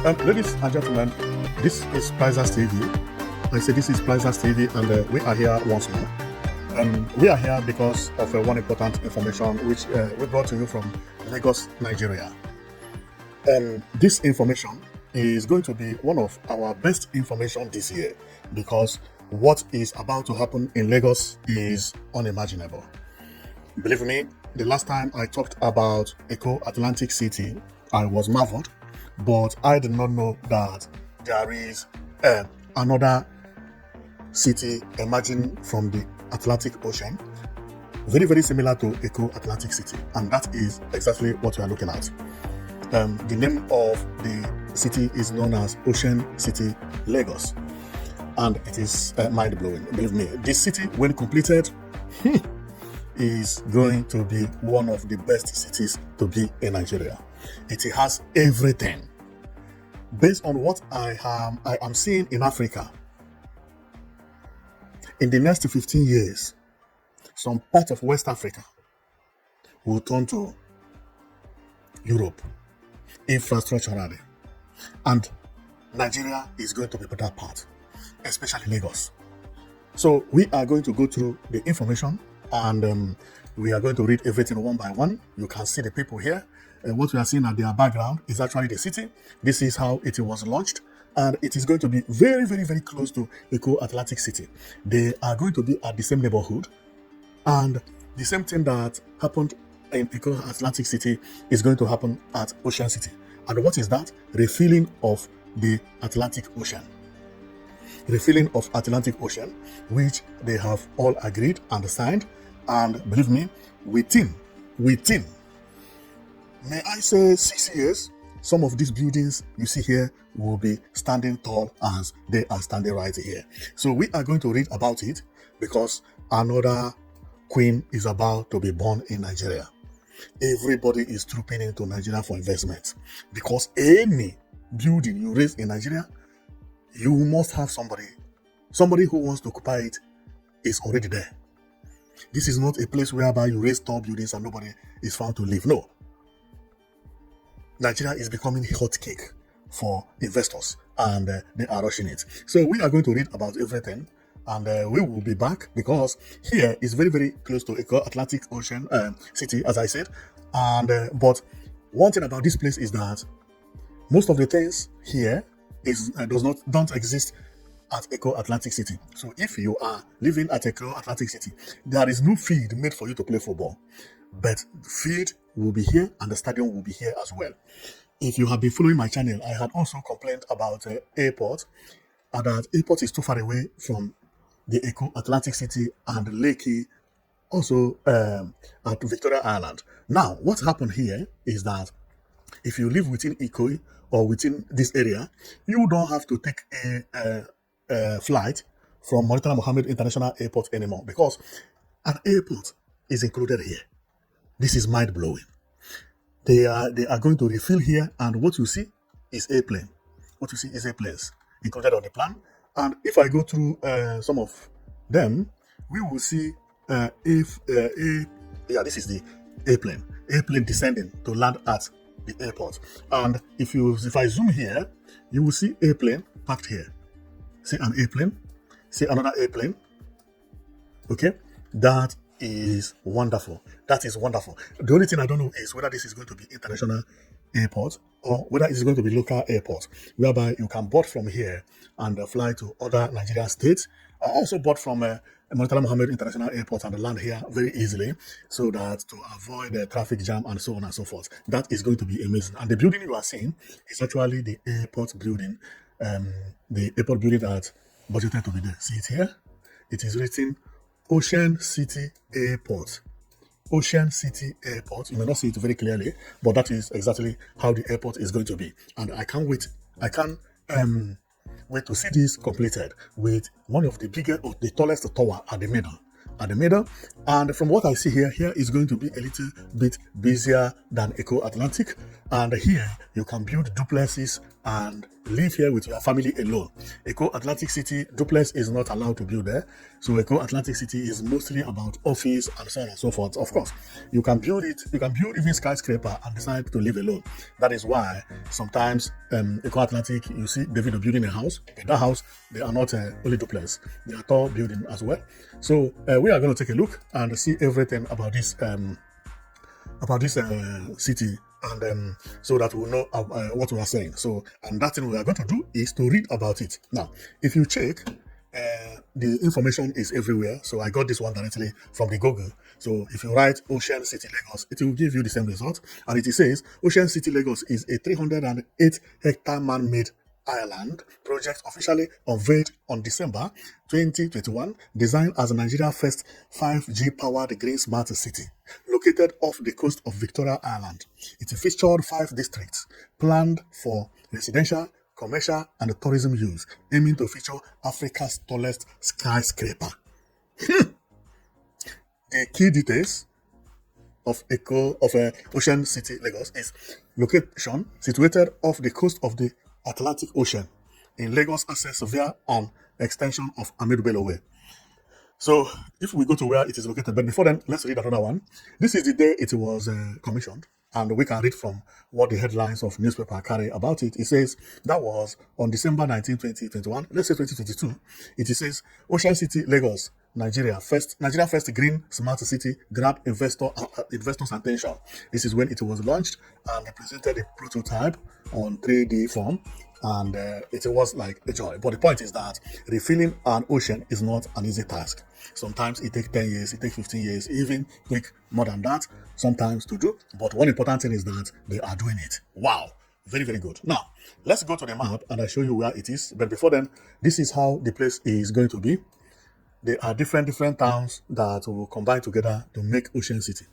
Ladies and gentlemen, this is Prizes TV. I say this is Prizes TV, and we are here once more. We are here because of one important information which we brought to you from Lagos, Nigeria. This information is going to be one of our best information this year because what is about to happen in Lagos is unimaginable. Believe me, the last time I talked about Eko Atlantic City, I was marveled, but I did not know that there is another city emerging from the Atlantic Ocean, very, very similar to Eko Atlantic City, and that is exactly what we are looking at. The name of the city is known as Ocean City, Lagos, and it is mind-blowing. Believe me, this city, when completed, is going to be one of the best cities to be in Nigeria. It has everything. Based on what I am seeing in Africa, in the next 15 years, some part of West Africa will turn to Europe infrastructurally, and Nigeria is going to be that part, especially Lagos. So we are going to go through the information, and we are going to read everything one by one. You can see the people here. What we are seeing at their background is actually the city. This is how it was launched, and it is going to be very, very, very close to Eko Atlantic City. They are going to be at the same neighborhood, and the same thing that happened in Eko Atlantic City is going to happen at Ocean City. And what is that? Refilling of the Atlantic Ocean. Refilling of Atlantic Ocean, which they have all agreed and signed. And believe me, within, may I say 6 years, some of these buildings you see here will be standing tall as they are standing right here. So we are going to read about it because another queen is about to be born in Nigeria. Everybody is trooping into Nigeria for investment because any building you raise in Nigeria, you must have somebody who wants to occupy it is already there. This is not a place whereby you raise tall buildings and nobody is found to live. No. Nigeria is becoming a hot cake for investors, and they are rushing it. So we are going to read about everything, and we will be back because here is very, very close to Eko Atlantic Ocean City, as I said. And but one thing about this place is that most of the things here don't exist at Eko Atlantic City. So if you are living at Eko Atlantic City, there is no field made for you to play football, but the field will be here and the stadium will be here as well. If you have been following my channel, I had also complained about airport, and that airport is too far away from the Eko Atlantic City and Lekki, also at Victoria Island. Now, what happened here is that if you live within Eko or within this area, you don't have to take a flight from Murtala Mohammed International Airport anymore because an airport is included here. This is mind-blowing. They are going to refill here, and what you see is airplane. What you see is airplanes included on the plan. And if I go through some of them, we will see this is the airplane descending to land at the airport. And if I zoom here, you will see airplane parked here. See an airplane, see another airplane. Okay, that is wonderful. That is wonderful. The only thing I don't know is whether this is going to be international airport or whether it's going to be local airport, whereby you can board from here and fly to other Nigerian states. I also board from Murtala Mohammed International Airport and land here very easily, so that to avoid the traffic jam and so on and so forth. That is going to be amazing. And the building you are seeing is actually the airport building. The airport building that budgeted to be there. See it here? It is written Ocean City Airport. Ocean City Airport. You may not see it very clearly, but that is exactly how the airport is going to be. And I can't wait. I can't wait to see this completed with one of the biggest or the tallest tower at the middle. And from what I see here is going to be a little bit busier than Eko Atlantic. And here you can build duplexes and live here with your family alone. Eko Atlantic City duplex is not allowed to build there. So Eko Atlantic City is mostly about office and so on and so forth. Of course, you can build it, you can build even skyscraper and decide to live alone. That is why sometimes Eko Atlantic, you see David building a house, but that house, they are not only duplex, they are tall building as well. So we are going to take a look and see everything about this city, and so that we'll know what we are saying. So, and that thing we are going to do is to read about it. Now, if you check, the information is everywhere. So I got this one directly from the Google. So if you write Ocean City Lagos, it will give you the same result. And it says Ocean City Lagos is a 308-hectare man-made island project officially unveiled on December 2021, designed as Nigeria's first 5G powered green smart city, located off the coast of Victoria Island. It featured 5 districts planned for residential, commercial, and tourism use, aiming to feature Africa's tallest skyscraper. The key details of Ocean City Lagos is location situated off the coast of the Atlantic Ocean in Lagos, access via an extension of Ahmedu Bello Way. So if we go to where it is located, but before then, let's read another one. This is the day it was commissioned, and we can read from what the headlines of newspaper carry about it. It says that was on December 19, 2021. Let's say 2022. It says Ocean City, Lagos, Nigeria first green smart city grabbed investors' attention. This is when it was launched, and they presented a prototype on 3D form, and it was like a joy. But the point is that refilling an ocean is not an easy task. Sometimes it takes 10 years, it takes 15 years, even take more than that sometimes to do. But one important thing is that they are doing it. Wow. Very, very good. Now, let's go to the map and I'll show you where it is. But before then, this is how the place is going to be. There are different towns that will combine together to make Ocean City.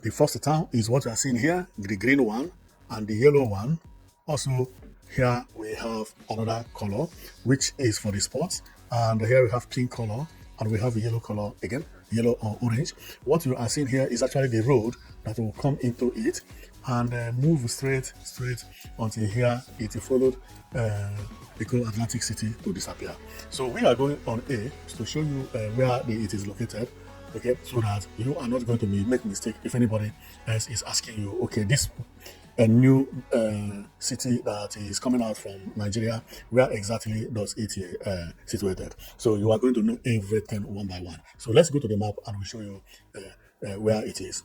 The first town is what we are seeing here, the green one and the yellow one. Also, here we have another color, which is for the sports. And here we have pink color, and we have a yellow color again, yellow or orange. What you are seeing here is actually the road that will come into it and move straight until here it followed Eko Atlantic City to disappear. So we are going on A to show you where it is located, okay, so that you are not going to make mistake if anybody else is asking you, okay, this a new city that is coming out from Nigeria, where exactly does it situated? So you are going to know everything one by one. So let's go to the map and we'll show you where it is.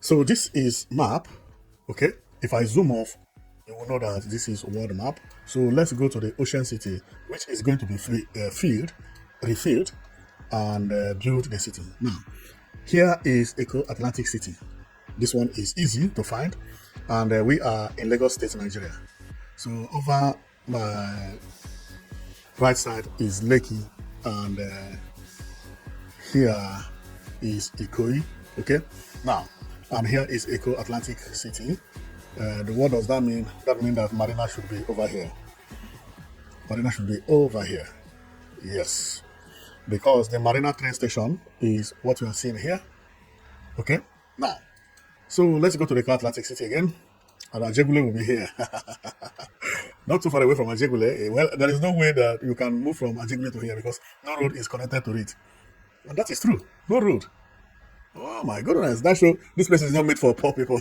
So this is map, okay? If I zoom off, you will know that this is world map. So let's go to the Ocean City, which is going to be refilled, and build the city. Now, here is Eko Atlantic City. This one is easy to find, and we are in Lagos State, Nigeria. So over my right side is Lekki, and here is Ikoyi, okay? Now, and here is Eko Atlantic City. What does that mean? That means that Marina should be over here. Marina should be over here. Yes. Because the Marina train station is what we are seeing here. Okay? Now, so let's go to the Eko Atlantic City again. And Ajegule will be here. Not too far away from Ajegule. Well, there is no way that you can move from Ajegule to here because no road is connected to it. And that is true. No road. Oh my goodness, that show this place is not made for poor people.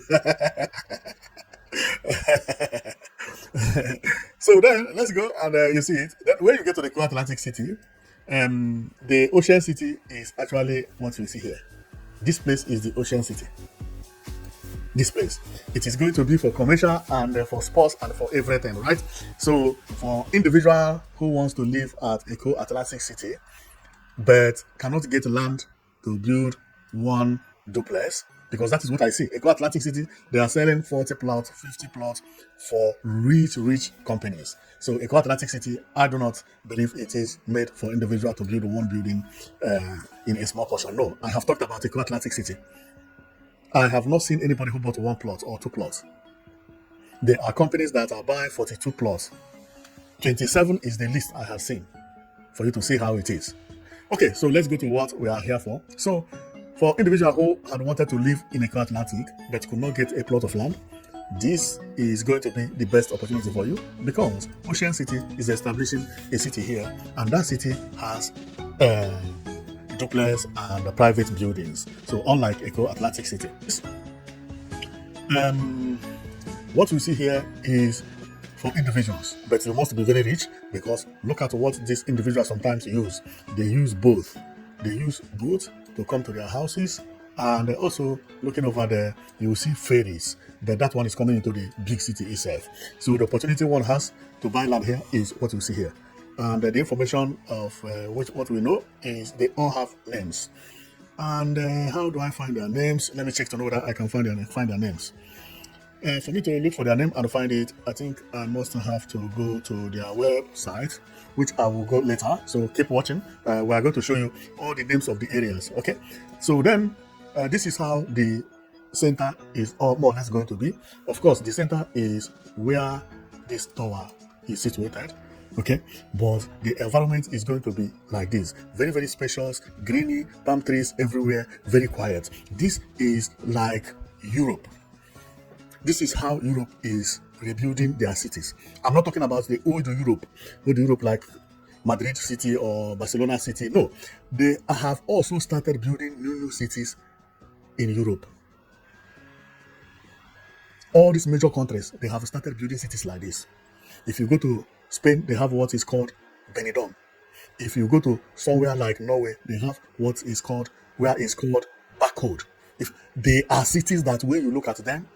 So then let's go and you see it. Then when you get to the Eko Atlantic City, the Ocean City is actually what you see here. This place is the Ocean City. This place, it is going to be for commercial and for sports and for everything, right? So for individual who wants to live at Eko Atlantic City but cannot get land to build one duplex, because that is what I see. Eko Atlantic City, they are selling 40 plots, 50 plots for rich companies. So Eko Atlantic City, I do not believe it is made for individual to build one building in a small portion. No, I have talked about Eko Atlantic City. I have not seen anybody who bought 1 plot or 2 plots. There are companies that are buying 42 plots. 27 is the least I have seen for you to see how it is. Okay, so let's go to what we are here for. So, for individuals who had wanted to live in Eko Atlantic but could not get a plot of land, this is going to be the best opportunity for you because Ocean City is establishing a city here, and that city has duplex and private buildings. So unlike Eko Atlantic City, what we see here is for individuals, but you must be very rich because look at what these individuals sometimes use. They use both. They use boats to come to their houses, and also looking over there, you will see ferries. But that one is coming into the big city itself. So the opportunity one has to buy land here is what you see here. And the information of what we know is they all have names. And how do I find their names? Let me check to know whether I can find their names. For me to look for their name and find it, I think I must have to go to their website, which I will go later. So keep watching. We are going to show you all the names of the areas. Okay. So then, this is how the center is all more or less going to be. Of course, the center is where this tower is situated. Okay, but the environment is going to be like this, very, very spacious, greeny, palm trees everywhere, very quiet. This is like Europe. This is how Europe is rebuilding their cities. I'm not talking about the old Europe like Madrid City or Barcelona City. No, they have also started building new cities in Europe. All these major countries, they have started building cities like this. If you go to Spain, they have what is called Benidorm. If you go to somewhere like Norway, they have what is called, where is called Barcode. If they are cities that when you look at them,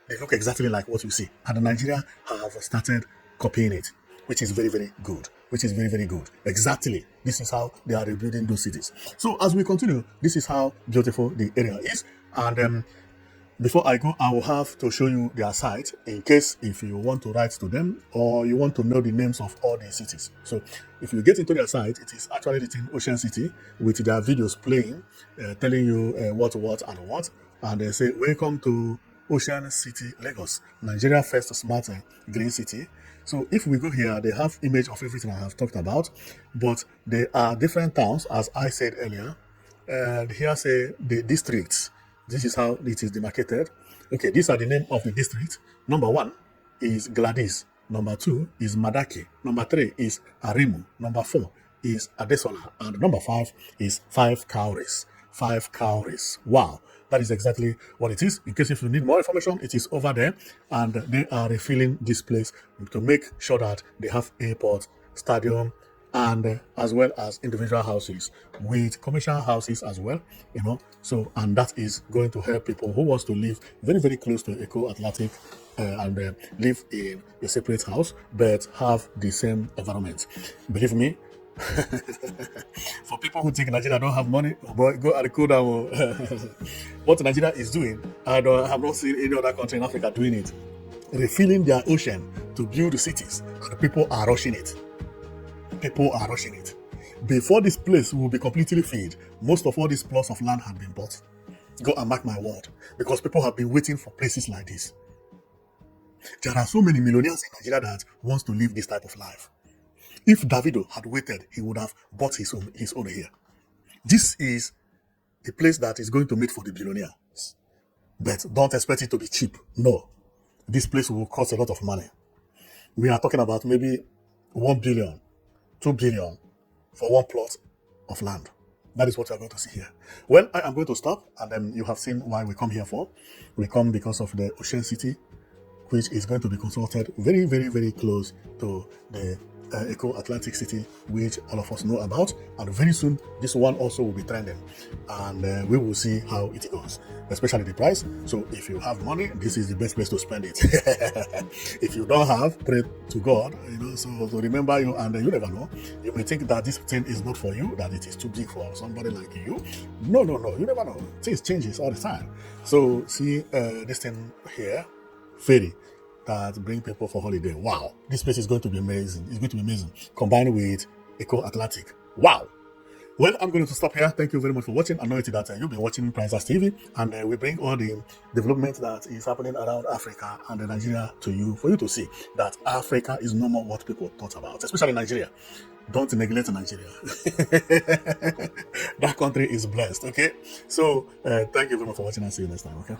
they look exactly like what you see. And Nigeria have started copying it, which is very, very good. Exactly. This is how they are rebuilding those cities. So as we continue, this is how beautiful the area is. And before I go, I will have to show you their site in case if you want to write to them or you want to know the names of all the cities. So if you get into their site, it is actually written Ocean City with their videos playing, telling you what, and what. And they say, welcome to Ocean City, Lagos, Nigeria first smart green city. So if we go here, they have image of everything I have talked about, but there are different towns, as I said earlier. And here say the districts. This is how it is demarcated. Okay, these are the name of the district. Number 1 is Gladys. Number 2 is Madaki. Number 3 is Arimu. Number 4 is Adesola. And number 5 is 5 Cowries. 5 Cowries. Wow. That is exactly what it is. In case if you need more information, it is over there. And they are refilling this place to make sure that they have airport, stadium, and as well as individual houses with commercial houses as well, so, and that is going to help people who wants to live very, very close to Eko Atlantic and live in a separate house but have the same environment. Believe me, for people who think Nigeria don't have money, boy, go and cool down. What Nigeria is doing, I have not seen any other country in Africa doing it, refilling their ocean to build cities, and people are rushing it. Before this place will be completely filled, most of all these plots of land have been bought. Go and mark my word, because people have been waiting for places like this. There are so many millionaires in Nigeria that wants to live this type of life. If Davido had waited, he would have bought his own here. This is a place that is going to meet for the billionaires. But don't expect it to be cheap. No. This place will cost a lot of money. We are talking about maybe 1 billion, 2 billion for one plot of land. That is what we are going to see here. Well, I am going to stop, and then you have seen why we come here for. We come because of the Ocean City, which is going to be constructed very, very, very close to the Eko Atlantic City, which all of us know about. And very soon, this one also will be trending. And we will see how it goes, especially the price. So if you have money, this is the best place to spend it. If you don't have, pray to God, so to remember you, and you never know. You may think that this thing is not for you, that it is too big for somebody like you. No, you never know. Things changes all the time. So see this thing here, ferry, that bring people for holiday. Wow, this place is going to be amazing. It's going to be amazing. Combined with Eko Atlantic. Wow. Well, I'm going to stop here. Thank you very much for watching. I know that you've been watching Princess TV, and we bring all the development that is happening around Africa and Nigeria to you, for you to see that Africa is no more what people thought about, especially Nigeria. Don't neglect Nigeria. That country is blessed. Okay, so thank you very much for watching, and see you next time. Okay.